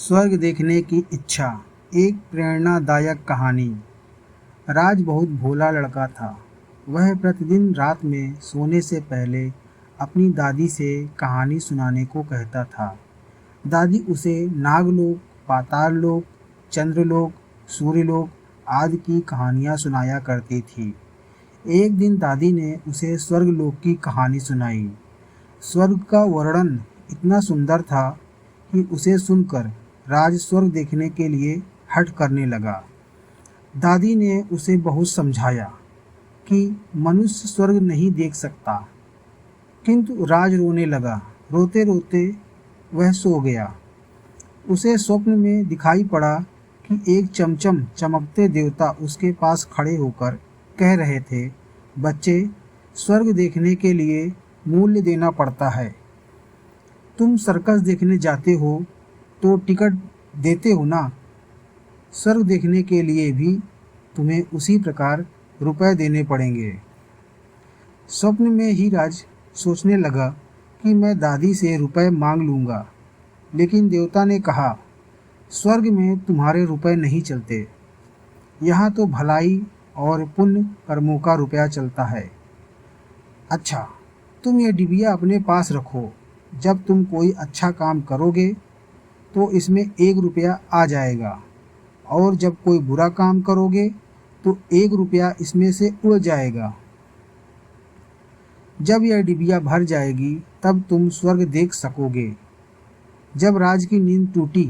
स्वर्ग देखने की इच्छा। एक प्रेरणादायक कहानी। राज बहुत भोला लड़का था। वह प्रतिदिन रात में सोने से पहले अपनी दादी से कहानी सुनाने को कहता था। दादी उसे नागलोक, पाताललोक, चंद्रलोक, सूर्यलोक आदि की कहानियाँ सुनाया करती थी। एक दिन दादी ने उसे स्वर्गलोक की कहानी सुनाई। स्वर्ग का वर्णन इतना सुंदर था कि उसे सुनकर राज स्वर्ग देखने के लिए हठ करने लगा। दादी ने उसे बहुत समझाया कि मनुष्य स्वर्ग नहीं देख सकता, किंतु राज रोने लगा। रोते रोते वह सो गया। उसे स्वप्न में दिखाई पड़ा कि एक चमचम चमकते देवता उसके पास खड़े होकर कह रहे थे, बच्चे, स्वर्ग देखने के लिए मूल्य देना पड़ता है। तुम सर्कस देखने जाते हो तो टिकट देते हो ना, स्वर्ग देखने के लिए भी तुम्हें उसी प्रकार रुपए देने पड़ेंगे। स्वप्न में ही राज सोचने लगा कि मैं दादी से रुपए मांग लूँगा, लेकिन देवता ने कहा, स्वर्ग में तुम्हारे रुपए नहीं चलते, यहाँ तो भलाई और पुण्य कर्मों का रुपया चलता है। अच्छा, तुम ये डिबिया अपने पास रखो। जब तुम कोई अच्छा काम करोगे तो इसमें 1 रुपया आ जाएगा, और जब कोई बुरा काम करोगे तो 1 रुपया इसमें से उड़ जाएगा। जब यह डिबिया भर जाएगी तब तुम स्वर्ग देख सकोगे। जब राज की नींद टूटी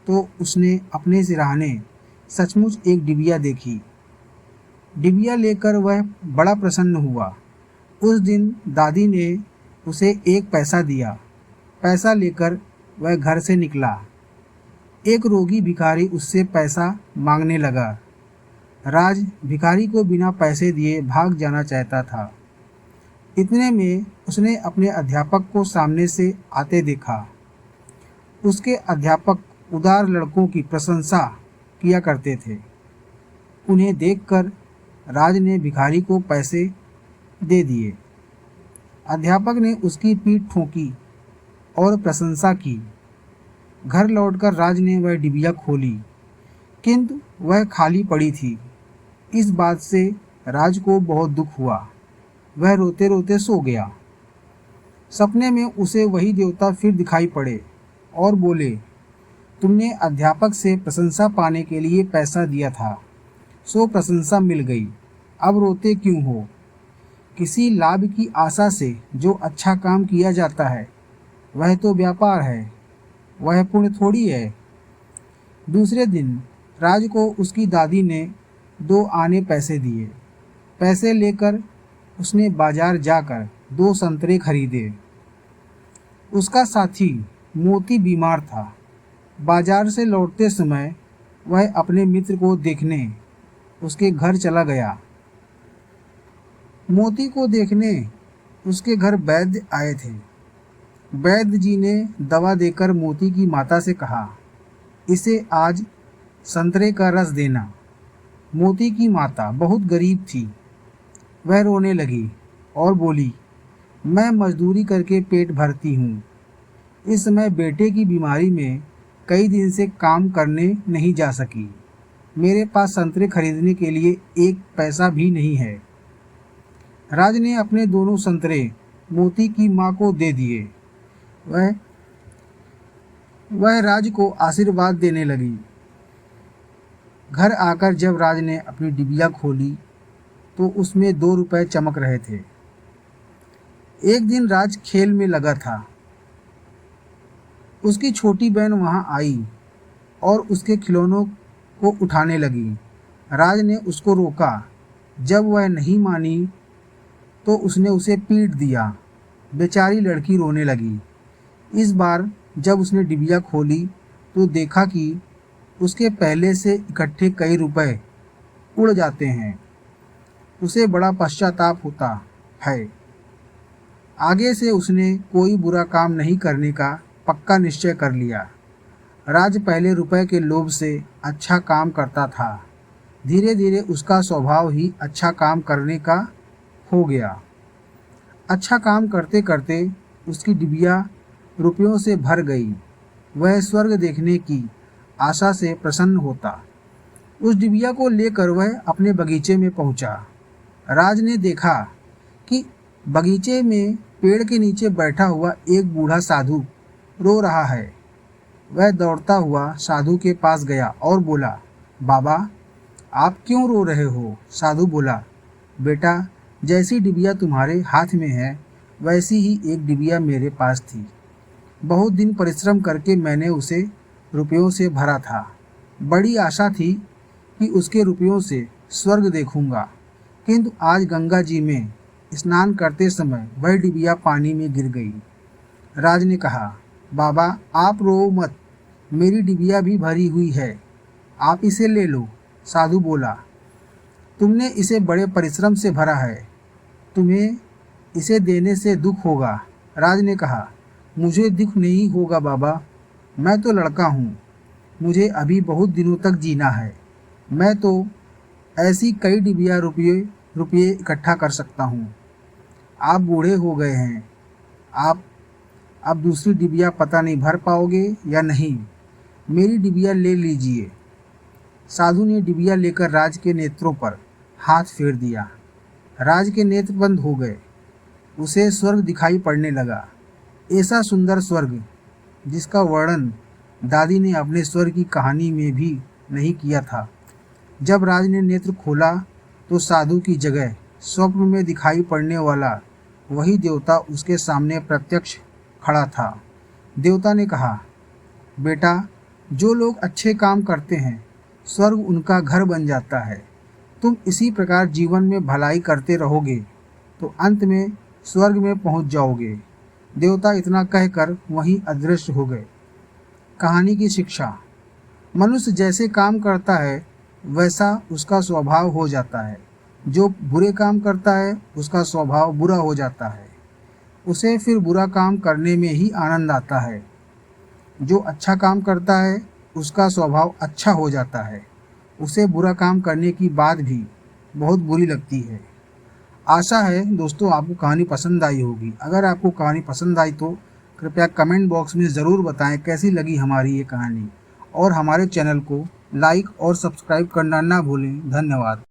तो उसने अपने सिरहाने सचमुच एक डिबिया देखी। डिबिया लेकर वह बड़ा प्रसन्न हुआ। उस दिन दादी ने उसे 1 पैसा दिया। पैसा लेकर वह घर से निकला। एक रोगी भिखारी उससे पैसा मांगने लगा। राज भिखारी को बिना पैसे दिए भाग जाना चाहता था। इतने में उसने अपने अध्यापक को सामने से आते देखा। उसके अध्यापक उदार लड़कों की प्रशंसा किया करते थे। उन्हें देखकर राज ने भिखारी को पैसे दे दिए। अध्यापक ने उसकी पीठ ठोकी और प्रशंसा की। घर लौटकर राज ने वह डिबिया खोली, किंतु वह खाली पड़ी थी। इस बात से राज को बहुत दुख हुआ। वह रोते रोते सो गया। सपने में उसे वही देवता फिर दिखाई पड़े और बोले, तुमने अध्यापक से प्रशंसा पाने के लिए पैसा दिया था, सो प्रशंसा मिल गई। अब रोते क्यों हो? किसी लाभ की आशा से जो अच्छा काम किया जाता है वह तो व्यापार है, वह पुण्य थोड़ी है। दूसरे दिन राज को उसकी दादी ने 2 आने पैसे दिए। पैसे लेकर उसने बाजार जाकर 2 संतरे खरीदे। उसका साथी मोती बीमार था। बाजार से लौटते समय वह अपने मित्र को देखने उसके घर चला गया। मोती को देखने उसके घर वैद्य आए थे। वैद्य जी ने दवा देकर मोती की माता से कहा, इसे आज संतरे का रस देना। मोती की माता बहुत गरीब थी। वह रोने लगी और बोली, मैं मजदूरी करके पेट भरती हूँ। इस समय बेटे की बीमारी में कई दिन से काम करने नहीं जा सकी। मेरे पास संतरे खरीदने के लिए 1 पैसा भी नहीं है। राज ने अपने दोनों संतरे मोती की माँ को दे दिए। वह राज को आशीर्वाद देने लगी। घर आकर जब राज ने अपनी डिबिया खोली तो उसमें 2 रुपए चमक रहे थे। एक दिन राज खेल में लगा था। उसकी छोटी बहन वहां आई और उसके खिलौनों को उठाने लगी। राज ने उसको रोका। जब वह नहीं मानी तो उसने उसे पीट दिया। बेचारी लड़की रोने लगी। इस बार जब उसने डिबिया खोली तो देखा कि उसके पहले से इकट्ठे कई रुपए उड़ जाते हैं। उसे बड़ा पश्चाताप होता है। आगे से उसने कोई बुरा काम नहीं करने का पक्का निश्चय कर लिया। राज पहले रुपए के लोभ से अच्छा काम करता था। धीरे धीरे उसका स्वभाव ही अच्छा काम करने का हो गया। अच्छा काम करते करते उसकी डिबिया रुपयों से भर गई। वह स्वर्ग देखने की आशा से प्रसन्न होता। उस डिबिया को लेकर वह अपने बगीचे में पहुंचा। राज ने देखा कि बगीचे में पेड़ के नीचे बैठा हुआ एक बूढ़ा साधु रो रहा है। वह दौड़ता हुआ साधु के पास गया और बोला, बाबा, आप क्यों रो रहे हो? साधु बोला, बेटा, जैसी डिबिया तुम्हारे हाथ में है वैसी ही एक डिबिया मेरे पास थी। बहुत दिन परिश्रम करके मैंने उसे रुपयों से भरा था। बड़ी आशा थी कि उसके रुपयों से स्वर्ग देखूंगा, किंतु आज गंगा जी में स्नान करते समय वह डिबिया पानी में गिर गई। राज ने कहा, बाबा, आप रो मत, मेरी डिबिया भी भरी हुई है, आप इसे ले लो। साधु बोला, तुमने इसे बड़े परिश्रम से भरा है, तुम्हें इसे देने से दुख होगा। राज ने कहा, मुझे दुख नहीं होगा बाबा, मैं तो लड़का हूँ, मुझे अभी बहुत दिनों तक जीना है। मैं तो ऐसी कई डिबिया रुपये इकट्ठा कर सकता हूँ। आप बूढ़े हो गए हैं, आप अब दूसरी डिबिया पता नहीं भर पाओगे या नहीं, मेरी डिबिया ले लीजिए। साधु ने डिबिया लेकर राज के नेत्रों पर हाथ फेर दिया। राज के नेत्र बंद हो गए। उसे स्वर्ग दिखाई पड़ने लगा। ऐसा सुंदर स्वर्ग जिसका वर्णन दादी ने अपने स्वर्ग की कहानी में भी नहीं किया था। जब राज ने नेत्र खोला तो साधु की जगह स्वप्न में दिखाई पड़ने वाला वही देवता उसके सामने प्रत्यक्ष खड़ा था। देवता ने कहा, बेटा, जो लोग अच्छे काम करते हैं स्वर्ग उनका घर बन जाता है। तुम इसी प्रकार जीवन में भलाई करते रहोगे तो अंत में स्वर्ग में पहुंच जाओगे। देवता इतना कहकर वहीं अदृश्य हो गए। कहानी की शिक्षा, मनुष्य जैसे काम करता है वैसा उसका स्वभाव हो जाता है। जो बुरे काम करता है उसका स्वभाव बुरा हो जाता है, उसे फिर बुरा काम करने में ही आनंद आता है। जो अच्छा काम करता है उसका स्वभाव अच्छा हो जाता है, उसे बुरा काम करने की बात भी बहुत बुरी लगती है। आशा है दोस्तों आपको कहानी पसंद आई होगी। अगर आपको कहानी पसंद आई तो कृपया कमेंट बॉक्स में ज़रूर बताएं कैसी लगी हमारी ये कहानी, और हमारे चैनल को लाइक और सब्सक्राइब करना ना भूलें। धन्यवाद।